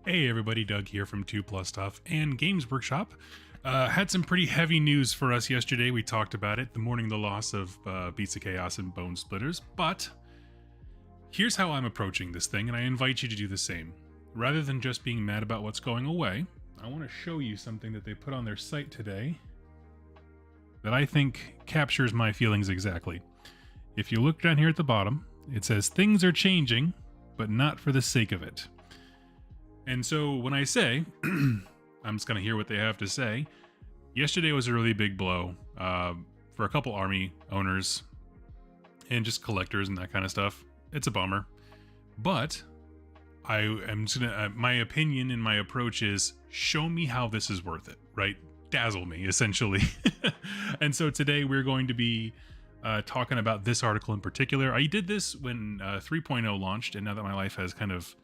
Hey everybody, Doug here from 2 Plus Stuff and Games Workshop. Had some pretty heavy news for us yesterday. We talked about it, the morning of the loss of Beats of Chaos and Bone Splitters, but here's how I'm approaching this thing, and I invite you to do the same. Rather than just being mad about what's going away, I want to show you something that they put on their site today that I think captures my feelings exactly. If you look down here at the bottom, it says things are changing, but not for the sake of it. And so when I say, I'm just going to hear what they have to say. Yesterday was a really big blow for a couple army owners and just collectors and that kind of stuff. It's a bummer. But I am just gonna, my opinion and my approach is show me how this is worth it, right? Dazzle me, essentially. And so today we're going to be talking about this article in particular. I did this when 3.0 launched, and now that my life has kind of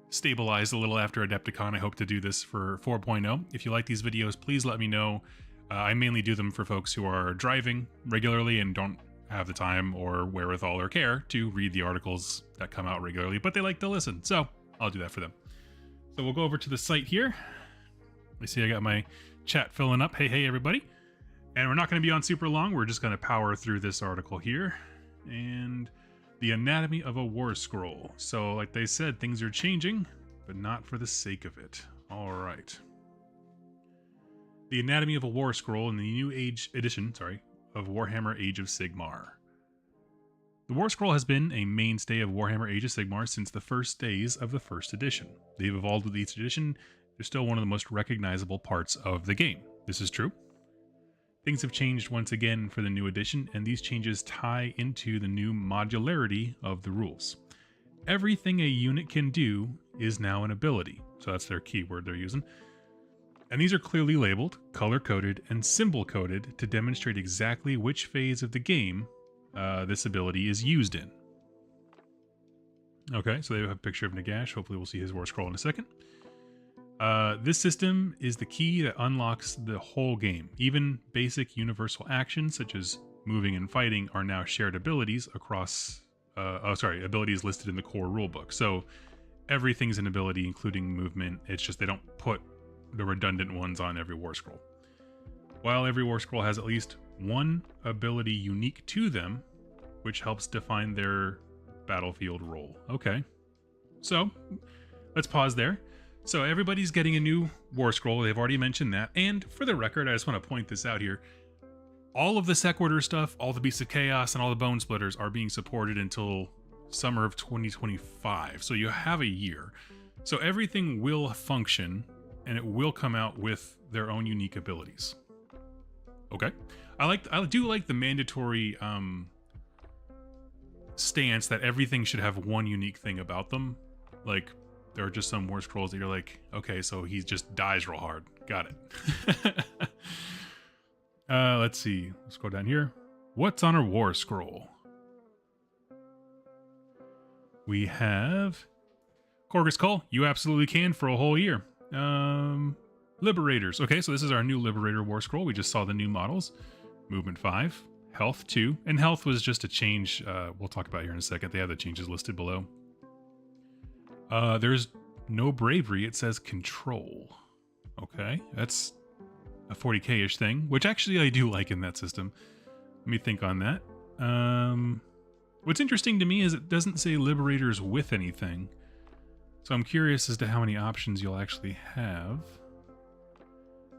stabilized a little after Adepticon, I hope to do this for 4.0. If you like these videos, please let me know. I mainly do them for folks who are driving regularly and don't have the time or wherewithal or care to read the articles that come out regularly, but they like to listen, so I'll do that for them. So we'll go over to the site here. You see I got my chat filling up. Hey everybody. And we're not going to be on super long. We're just going to power through this article here. And the anatomy of a Warscroll. So like they said, things are changing, but not for the sake of it. All right. The anatomy of a Warscroll in the new age edition, of Warhammer Age of Sigmar. The Warscroll has been a mainstay of Warhammer Age of Sigmar since the first days of the first edition. They've evolved with each edition. They're still one of the most recognizable parts of the game. This is true. Things have changed once again for the new edition, and these changes tie into the new modularity of the rules. Everything a unit can do is now an ability, so that's their keyword they're using. And these are clearly labeled, color-coded, and symbol-coded to demonstrate exactly which phase of the game this ability is used in. Okay, so they have a picture of Nagash. Hopefully we'll see his Warscroll in a second. This system is the key that unlocks the whole game. Even basic universal actions such as moving and fighting are now shared abilities across, abilities listed in the core rulebook. So everything's an ability, including movement. It's just they don't put the redundant ones on every Warscroll. While every Warscroll has at least one ability unique to them, which helps define their battlefield role. Okay, so let's pause there. So everybody's getting a new Warscroll. They've already mentioned that. And for the record, I just want to point this out here. All of the Sequitur stuff, all the Beasts of Chaos, and all the Bone Splitters are being supported until summer of 2025. So you have a year. So everything will function, and it will come out with their own unique abilities. Okay. I do like the mandatory stance that everything should have one unique thing about them. Like, there are just some Warscrolls that you're like, okay, so he just dies real hard. Got it. Let's see. Let's go down here. What's on a Warscroll? We have Korgus Cull. You absolutely can for a whole year. Liberators. Okay, so this is our new Liberator Warscroll. We just saw the new models. Movement 5. Health 2. And health was just a change. We'll talk about here in a second. They have the changes listed below. There's no bravery. It says control. Okay, that's a 40k-ish thing, which actually I do like in that system. Let me think on that. What's interesting to me is it doesn't say Liberators with anything. So I'm curious as to how many options you'll actually have.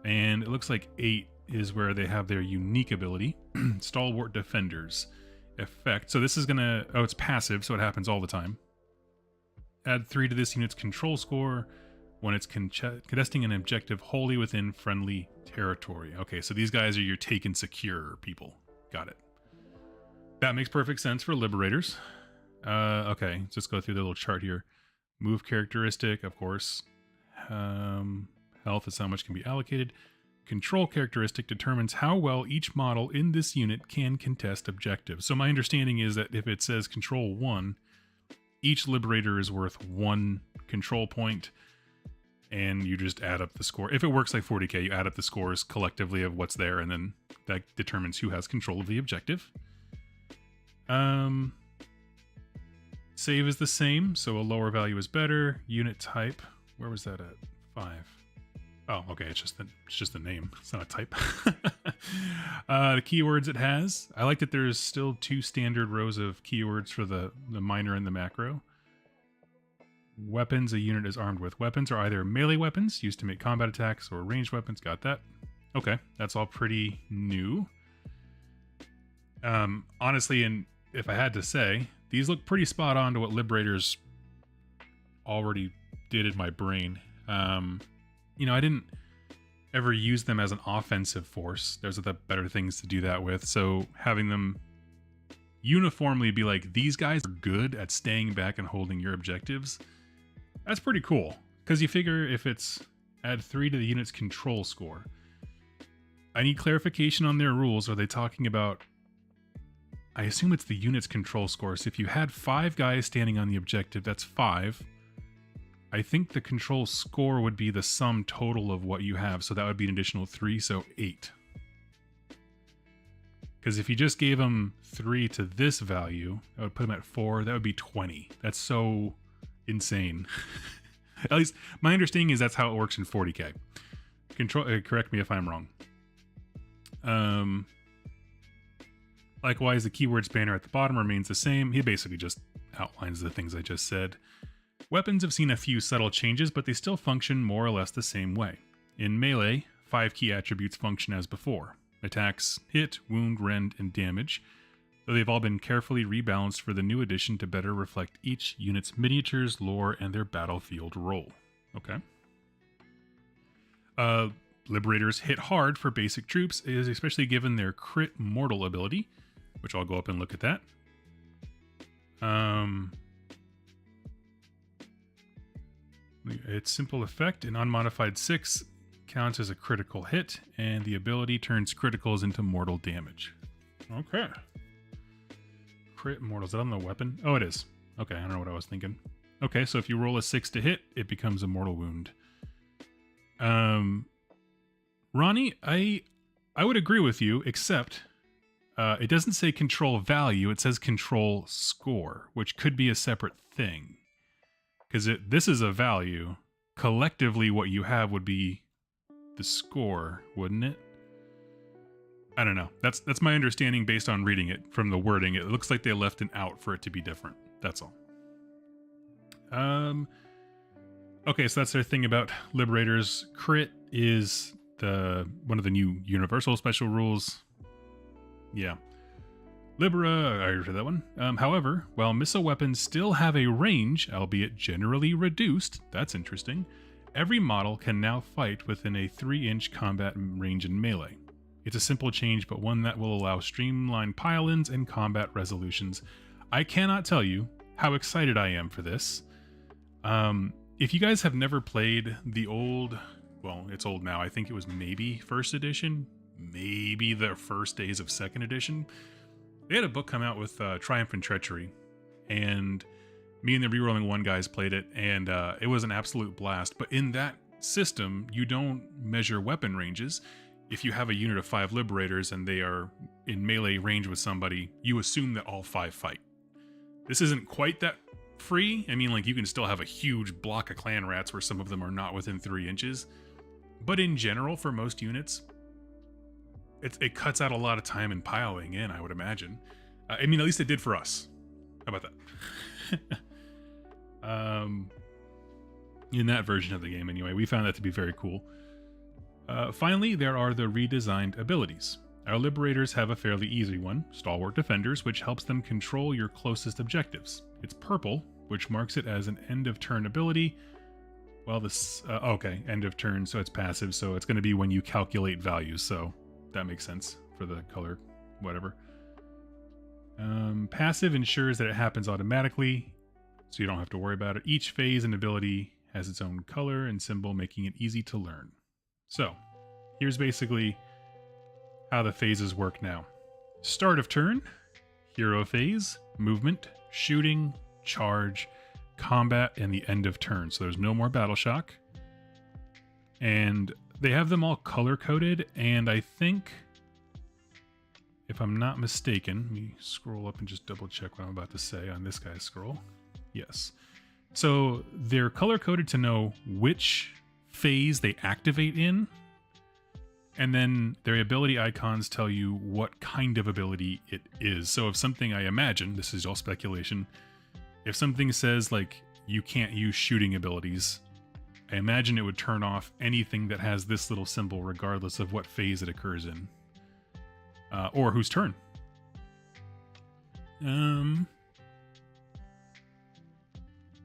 And it looks like 8 is where they have their unique ability. Stalwart Defenders. Effect. So this is gonna... Oh, it's passive, so it happens all the time. Add 3 to this unit's control score when it's contesting an objective wholly within friendly territory. Okay, so these guys are your take and secure people. Got it. That makes perfect sense for Liberators. Okay, let's just go through the little chart here. Move characteristic, of course. Health is how much can be allocated. Control characteristic determines how well each model in this unit can contest objectives. So my understanding is that if it says control 1, each Liberator is worth 1 control point, and you just add up the score. If it works like 40k, you add up the scores collectively of what's there, and then that determines who has control of the objective. Save is the same, so a lower value is better. Unit type, Where was that at? 5. Oh, okay. It's just the name. It's not a type. The keywords it has. I like that there's still 2 standard rows of keywords for the minor and the macro. Weapons a unit is armed with. Weapons are either melee weapons used to make combat attacks or ranged weapons. Got that. Okay, that's all pretty new. Honestly, and if I had to say, these look pretty spot on to what Liberators already did in my brain. You know, I didn't ever use them as an offensive force. There's other better things to do that with. So having them uniformly be like, these guys are good at staying back and holding your objectives, that's pretty cool. Because you figure if it's add 3 to the unit's control score. I need clarification on their rules. Are they talking about... I assume it's the unit's control score. So if you had 5 guys standing on the objective, that's 5. I think the control score would be the sum total of what you have. So that would be an additional 3, so 8. Because if you just gave them 3 to this value, that would put them at 4. That would be 20. That's so insane. At least my understanding is that's how it works in 40k. Correct me if I'm wrong. Likewise, the keywords banner at the bottom remains the same. He basically just outlines the things I just said. Weapons have seen a few subtle changes, but they still function more or less the same way. In melee, 5 key attributes function as before. Attacks, hit, wound, rend, and damage, though they've all been carefully rebalanced for the new edition to better reflect each unit's miniatures, lore, and their battlefield role. Okay. Liberators hit hard for basic troops, is especially given their crit mortal ability, which I'll go up and look at that. Its simple effect, an unmodified 6 counts as a critical hit, and the ability turns criticals into mortal damage. Okay. Crit mortal, is that on the weapon? Oh, it is. Okay, I don't know what I was thinking. Okay, so if you roll a 6 to hit, it becomes a mortal wound. Ronnie, I would agree with you, except it doesn't say control value, it says control score, which could be a separate thing. Because this is a value. Collectively, what you have would be the score, wouldn't it? I don't know. That's my understanding based on reading it from the wording. It looks like they left an out for it to be different. That's all. Okay, so that's their thing about Liberators. Crit is one of the new universal special rules. Yeah. Libera, I heard that one. However, while missile weapons still have a range, albeit generally reduced, that's interesting, every model can now fight within a 3-inch combat range in melee. It's a simple change, but one that will allow streamlined pile-ins and combat resolutions. I cannot tell you how excited I am for this. If you guys have never played the old, well, it's old now, I think it was maybe 1st edition, maybe the first days of 2nd edition, they had a book come out with Triumph and Treachery, and me and the Rerolling One guys played it, and it was an absolute blast. But in that system, you don't measure weapon ranges. If you have a unit of 5 Liberators and they are in melee range with somebody, you assume that all 5 fight. This isn't quite that free. I mean, like, you can still have a huge block of clan rats where some of them are not within 3 inches. But in general, for most units, it cuts out a lot of time in piling in, I would imagine. I mean, at least it did for us. How about that? In that version of the game, anyway, we found that to be very cool. Finally, there are the redesigned abilities. Our Liberators have a fairly easy one, Stalwart Defenders, which helps them control your closest objectives. It's purple, which marks it as an end-of-turn ability. Well, this... okay, end of turn, so it's passive, so it's going to be when you calculate values, so... that makes sense for the color, whatever. Passive ensures that it happens automatically, so you don't have to worry about it. Each phase and ability has its own color and symbol, making it easy to learn. So, here's basically how the phases work now. Start of turn, hero phase, movement, shooting, charge, combat, and the end of turn. So there's no more battle shock. And they have them all color-coded, and I think, if I'm not mistaken, let me scroll up and just double-check what I'm about to say on this guy's scroll. Yes. So they're color coded to know which phase they activate in, and then their ability icons tell you what kind of ability it is. So if something, I imagine, this is all speculation, if something says like you can't use shooting abilities, I imagine it would turn off anything that has this little symbol regardless of what phase it occurs in. Or whose turn.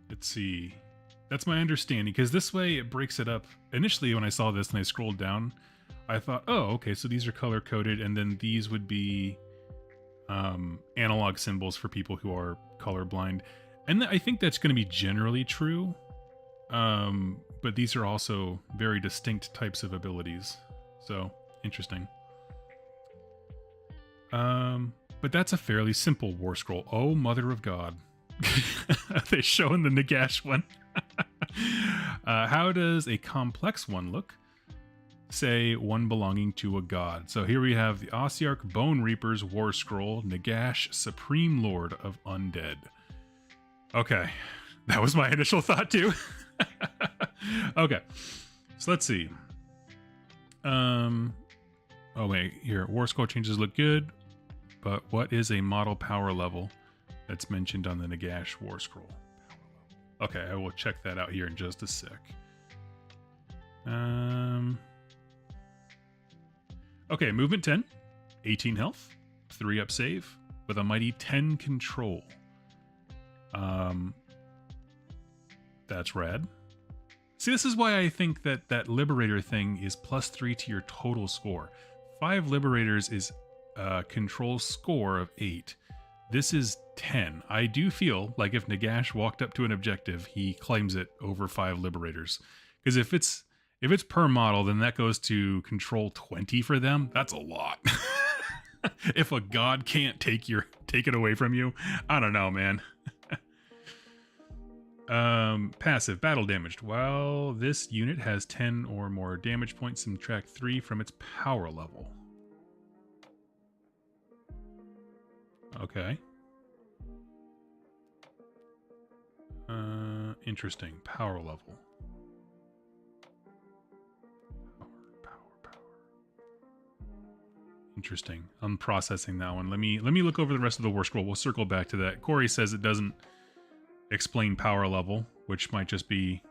Let's see. That's my understanding, because this way it breaks it up. Initially, when I saw this and I scrolled down, I thought, oh, okay, so these are color coded, and then these would be analog symbols for people who are colorblind. And I think that's going to be generally true. But these are also very distinct types of abilities. So, interesting. But that's a fairly simple Warscroll. Oh, Mother of God. They show in the Nagash one. How does a complex one look? Say one belonging to a god. So here we have the Ossiarch Bone Reaper's Warscroll, Nagash, Supreme Lord of Undead. Okay, that was my initial thought too. Okay, so let's see. Oh wait, here, Warscroll changes look good, but what is a model power level that's mentioned on the Nagash Warscroll? Okay, I will check that out here in just a sec. Okay, movement 10, 18 health, 3 up save, with a mighty 10 control. That's rad. See, this is why I think that Liberator thing is +3 to your total score. 5 Liberators is a control score of 8. This is 10. I do feel like if Nagash walked up to an objective, he claims it over 5 Liberators. Because if it's per model, then that goes to control 20 for them. That's a lot. If a god can't take it away from you, I don't know, man. Passive, battle damaged. While this unit has 10 or more damage points, subtract 3 from its power level. Okay. Interesting. Power level. Power. Interesting. I'm processing that one. Let me look over the rest of the Warscroll. We'll circle back to that. Corey says it doesn't explain power level, which might just be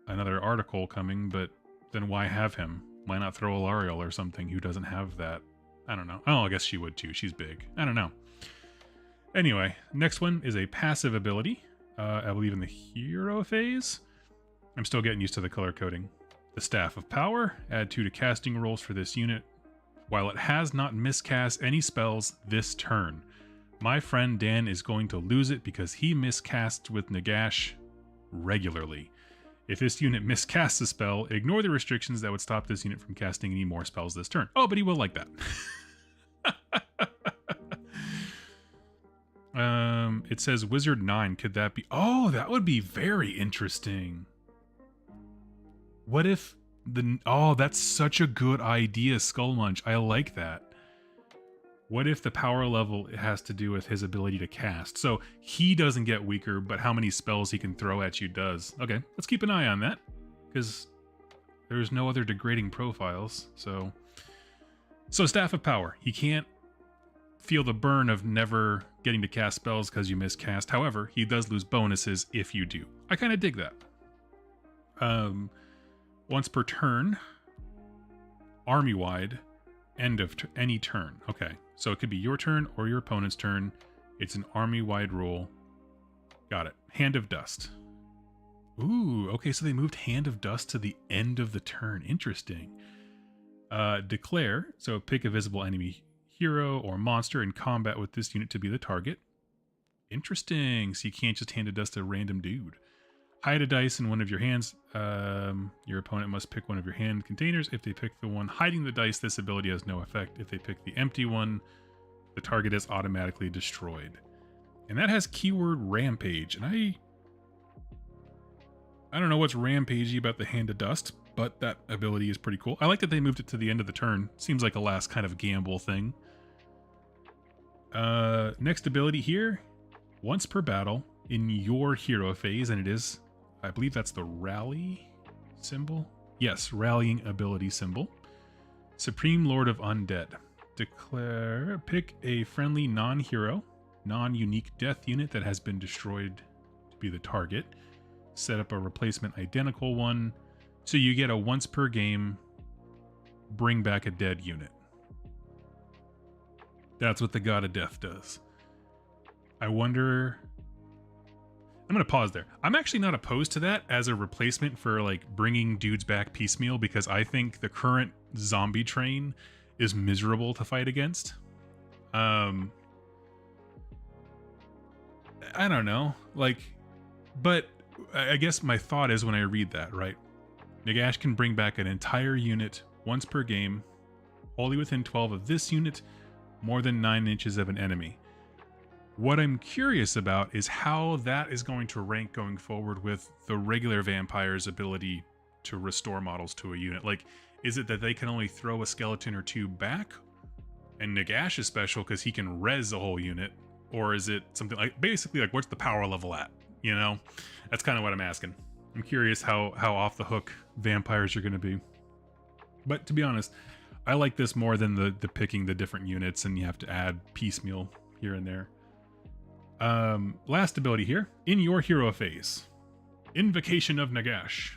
another article coming, but then why have him? Why not throw Alariel or something who doesn't have that? I don't know. Oh, I guess she would too. She's big. I don't know. Anyway, next one is a passive ability. I believe in the hero phase. I'm still getting used to the color coding. The Staff of Power. Add 2 to casting rolls for this unit, while it has not miscast any spells this turn. My friend Dan is going to lose it because he miscasts with Nagash regularly. If this unit miscasts a spell, ignore the restrictions that would stop this unit from casting any more spells this turn. Oh, but he will like that. It says Wizard 9. Could that be? Oh, that would be very interesting. What if oh, that's such a good idea, Skullmunch. I like that. What if the power level has to do with his ability to cast? So he doesn't get weaker, but how many spells he can throw at you does. Okay, let's keep an eye on that, because there's no other degrading profiles. So Staff of Power. He can't feel the burn of never getting to cast spells because you miscast. However, he does lose bonuses if you do. I kind of dig that. Once per turn, army-wide, end of any turn. Okay, so it could be your turn or your opponent's turn. It's an army-wide rule. Got it. Hand of Dust. Ooh, okay, so they moved Hand of Dust to the end of the turn. Interesting. Declare, so pick a visible enemy hero or monster in combat with this unit to be the target. Interesting. So you can't just Hand of Dust a random dude. Hide a dice in one of your hands. Your opponent must pick one of your hand containers. If they pick the one hiding the dice, this ability has no effect. If they pick the empty one, the target is automatically destroyed. And that has keyword Rampage. And I don't know what's rampagey about the Hand of Dust, but that ability is pretty cool. I like that they moved it to the end of the turn. Seems like a last kind of gamble thing. Next ability here. Once per battle in your hero phase, and it is I believe that's the rally symbol. Yes, rallying ability symbol. Supreme Lord of Undead. Pick a friendly non-hero, non-unique death unit that has been destroyed to be the target. Set up a replacement identical one. So you get a once per game, bring back a dead unit. That's what the God of Death does. I wonder... I'm going to pause there. I'm actually not opposed to that as a replacement for like bringing dudes back piecemeal, because I think the current zombie train is miserable to fight against. I don't know. Like, but I guess my thought is when I read that, right? Nagash can bring back an entire unit once per game, wholly within 12 of this unit, more than 9 inches of an enemy. What I'm curious about is how that is going to rank going forward with the regular vampire's ability to restore models to a unit. Like, is it that they can only throw a skeleton or two back, and Nagash is special because he can res a whole unit? Or is it something like, basically, like, what's the power level at? You know? That's kind of what I'm asking. I'm curious how off the hook vampires are going to be. But to be honest, I like this more than the picking the different units and you have to add piecemeal here and there. Last ability here. In your hero phase. Invocation of Nagash.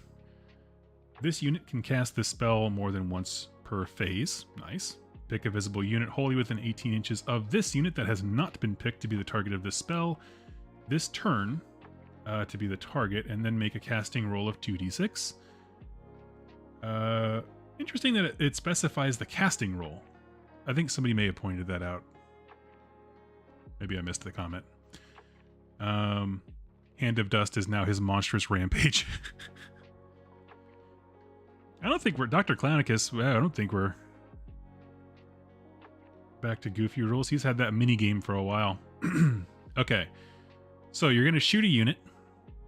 This unit can cast this spell more than once per phase. Nice. Pick a visible unit wholly within 18 inches of this unit that has not been picked to be the target of this spell this turn to be the target, and then make a casting roll of 2d6. Interesting that it specifies the casting roll. I think somebody may have pointed that out. Maybe I missed the comment. Hand of Dust is now his monstrous rampage. I don't think we're Dr. Clownicus. I don't think we're back to goofy rules. He's had that mini game for a while. Okay, so you're going to shoot a unit.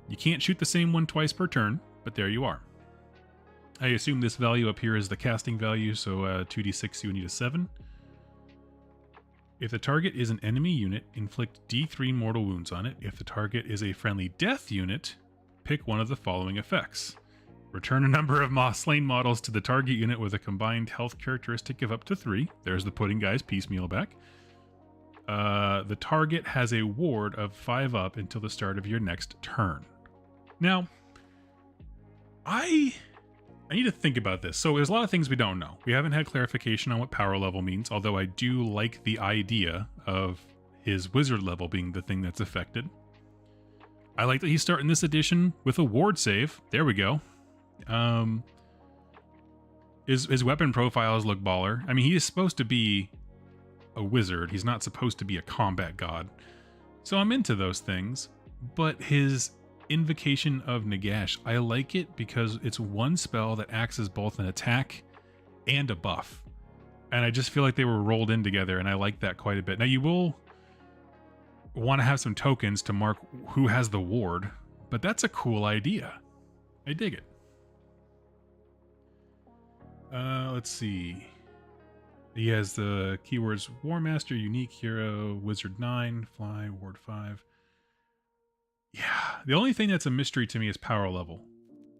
You can't shoot the same one twice per turn, but there you are. I assume this value up here is the casting value, so 2d6, you need a 7. If the target is an enemy unit, inflict d3 mortal wounds on it. If the target is a friendly death unit, pick one of the following effects. Return a number of slain models to the target unit with a combined health characteristic of up to 3. There's the putting guys piecemeal back. The target has a ward of 5 up until the start of your next turn. Now, I need to think about this. So there's a lot of things we don't know. We haven't had clarification on what power level means, although I do like the idea of his wizard level being the thing that's affected. I like that he's starting this edition with a ward save. There we go. His weapon profiles look baller. I mean, he is supposed to be a wizard. He's not supposed to be a combat god. So I'm into those things. But his Invocation of Nagash, I like it because it's one spell that acts as both an attack and a buff. And I just feel like they were rolled in together, and I like that quite a bit. Now, you will want to have some tokens to mark who has the ward, but that's a cool idea. I dig it. Let's see. He has the keywords War Master, Unique Hero, Wizard 9, Fly, Ward 5. Yeah, the only thing that's a mystery to me is power level.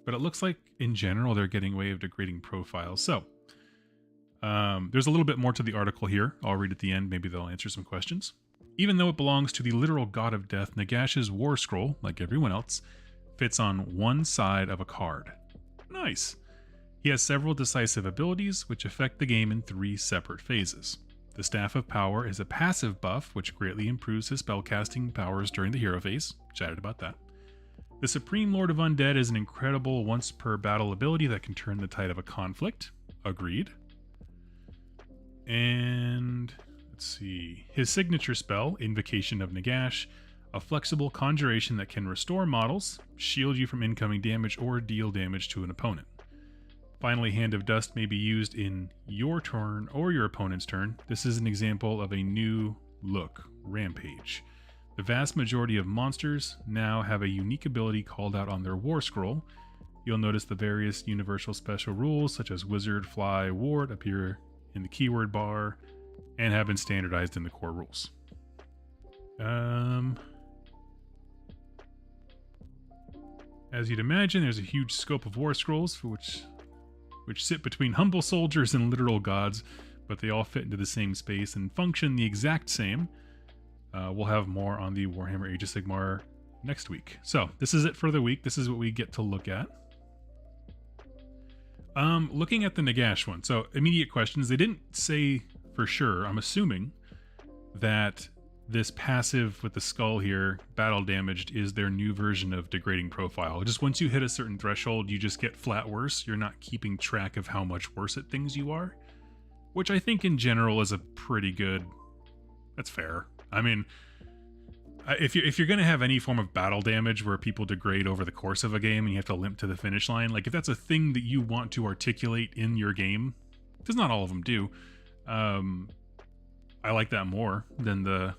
But it looks like, in general, they're getting away with degrading profiles. So, there's a little bit more to the article here. I'll read at the end. Maybe they'll answer some questions. Even though it belongs to the literal God of Death, Nagash's Warscroll, like everyone else, fits on one side of a card. Nice. He has several decisive abilities, which affect the game in 3 separate phases. The Staff of Power is a passive buff, which greatly improves his spellcasting powers during the hero phase. Chatted about that. The Supreme Lord of Undead is an incredible once per battle ability that can turn the tide of a conflict. Agreed. And let's see. His signature spell, Invocation of Nagash, a flexible conjuration that can restore models, shield you from incoming damage, or deal damage to an opponent. Finally, Hand of Dust may be used in your turn or your opponent's turn. This is an example of a new look, Rampage. The vast majority of monsters now have a unique ability called out on their Warscroll. You'll notice the various universal special rules such as Wizard, Fly, Ward appear in the keyword bar and have been standardized in the core rules. As you'd imagine, there's a huge scope of war scrolls for which sit between humble soldiers and literal gods, but they all fit into the same space and function the exact same. We'll have more on the Warhammer Age of Sigmar next week. So this is it for the week. This is what we get to look at. Looking at the Nagash one. So immediate questions. They didn't say for sure. I'm assuming that this passive with the skull here, battle damaged, is their new version of degrading profile. Just once you hit a certain threshold, you just get flat worse. You're not keeping track of how much worse at things you are, which I think in general is a pretty good. That's fair. I mean, if you're going to have any form of battle damage where people degrade over the course of a game and you have to limp to the finish line, like if that's a thing that you want to articulate in your game, because not all of them do, I like that more than the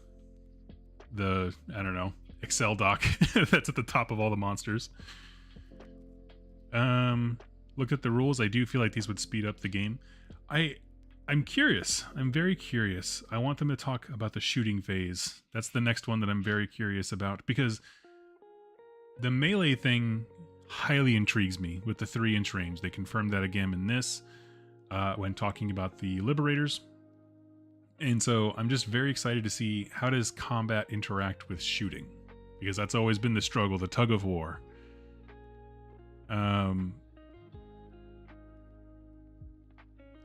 I don't know, Excel doc that's at the top of all the monsters. Looked at the rules. I do feel like these would speed up the game. I'm curious. I'm very curious. I want them to talk about the shooting phase. That's the next one that I'm very curious about, because the melee thing highly intrigues me with the 3-inch range. They confirmed that again in this when talking about the Liberators. And so I'm just very excited to see how does combat interact with shooting, because that's always been the struggle, the tug of war.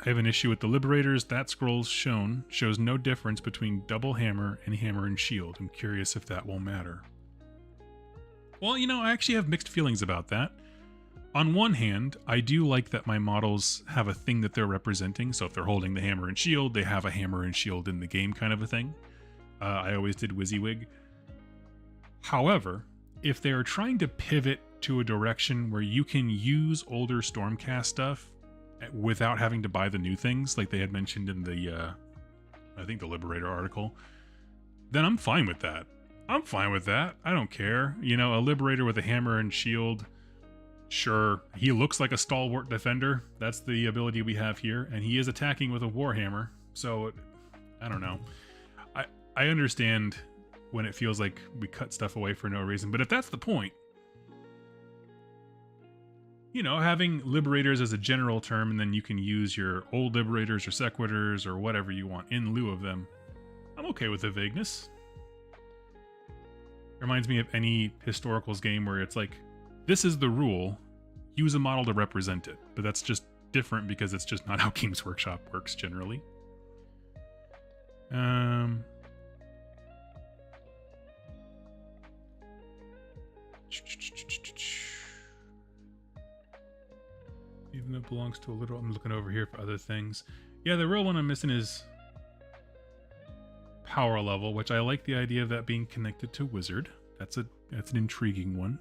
I have an issue with the Liberators. That scroll shows no difference between double hammer and hammer and shield. I'm curious if that will matter. Well, you know, I actually have mixed feelings about that. On one hand, I do like that my models have a thing that they're representing. So if they're holding the hammer and shield, they have a hammer and shield in the game kind of a thing. I always did WYSIWYG. However, if they're trying to pivot to a direction where you can use older Stormcast stuff without having to buy the new things, like they had mentioned in the, I think the Liberator article, then I'm fine with that. I'm fine with that. I don't care. You know, a Liberator with a hammer and shield, sure, he looks like a stalwart defender. That's the ability we have here, and he is attacking with a warhammer. So, I don't know. I understand when it feels like we cut stuff away for no reason, but if that's the point, you know, having Liberators as a general term, and then you can use your old Liberators or Sequitors or whatever you want in lieu of them, I'm okay with the vagueness. Reminds me of any historicals game where it's like, this is the rule, use a model to represent it. But that's just different because it's just not how Games Workshop works generally. Even though it belongs to a literal, I'm looking over here for other things. Yeah, the real one I'm missing is power level, which I like the idea of that being connected to wizard. That's an intriguing one.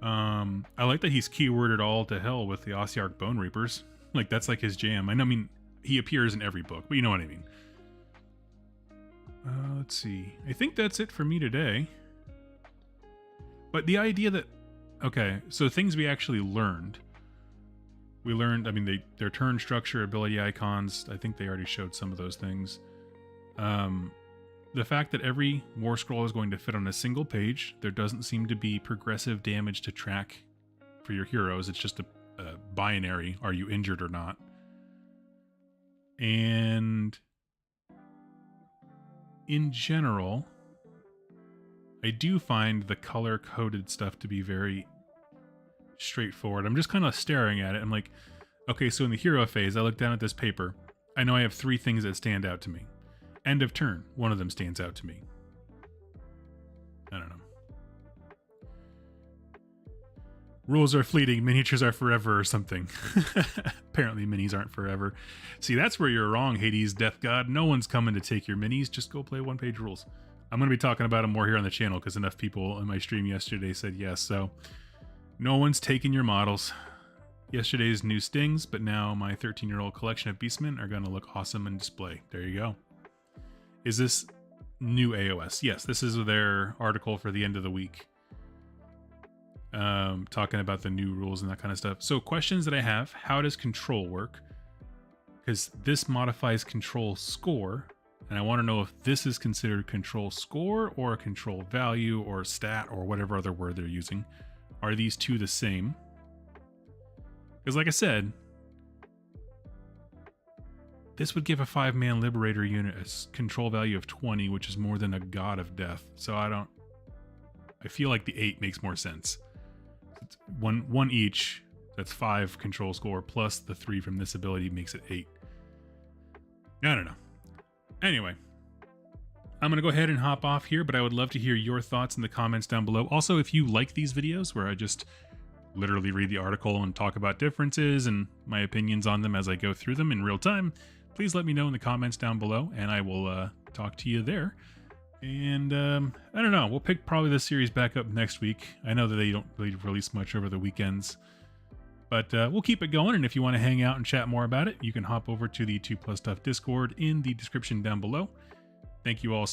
I like that he's keyworded all to hell with the Ossiarch Bone Reapers. Like, that's like his jam. I mean, he appears in every book, but you know what I mean. Let's see. I think that's it for me today. But the idea that, okay, so things we actually learned. We learned, I mean, their turn structure, ability icons, I think they already showed some of those things. The fact that every war scroll is going to fit on a single page, there doesn't seem to be progressive damage to track for your heroes. It's just a binary, are you injured or not? And in general, I do find the color-coded stuff to be very straightforward. I'm just kind of staring at it. I'm like, okay, so in the hero phase, I look down at this paper. I know I have 3 things that stand out to me. End of turn, one of them stands out to me. I don't know. Rules are fleeting, miniatures are forever or something. Apparently minis aren't forever. See, that's where you're wrong, Hades, Death God. No one's coming to take your minis. Just go play one-page rules. I'm going to be talking about them more here on the channel because enough people in my stream yesterday said yes. So no one's taking your models. Yesterday's new stings, but now my 13-year-old collection of Beastmen are going to look awesome in display. There you go. Is this new AOS? Yes, this is their article for the end of the week. Talking about the new rules and that kind of stuff. So questions that I have, how does control work? Because this modifies control score. And I want to know if this is considered control score or a control value or stat or whatever other word they're using. Are these two the same? Because like I said, this would give a 5-man Liberator unit a control value of 20, which is more than a God of Death. So I feel like the 8 makes more sense. It's one each, that's 5 control score, plus the 3 from this ability makes it 8. I don't know. Anyway, I'm going to go ahead and hop off here, but I would love to hear your thoughts in the comments down below. Also, if you like these videos where I just literally read the article and talk about differences and my opinions on them as I go through them in real time, please let me know in the comments down below, and I will talk to you there. And I don't know, we'll pick probably this series back up next week. I know that they don't really release much over the weekends, but we'll keep it going. And if you want to hang out and chat more about it, you can hop over to the 2 Plus Stuff Discord in the description down below. Thank you all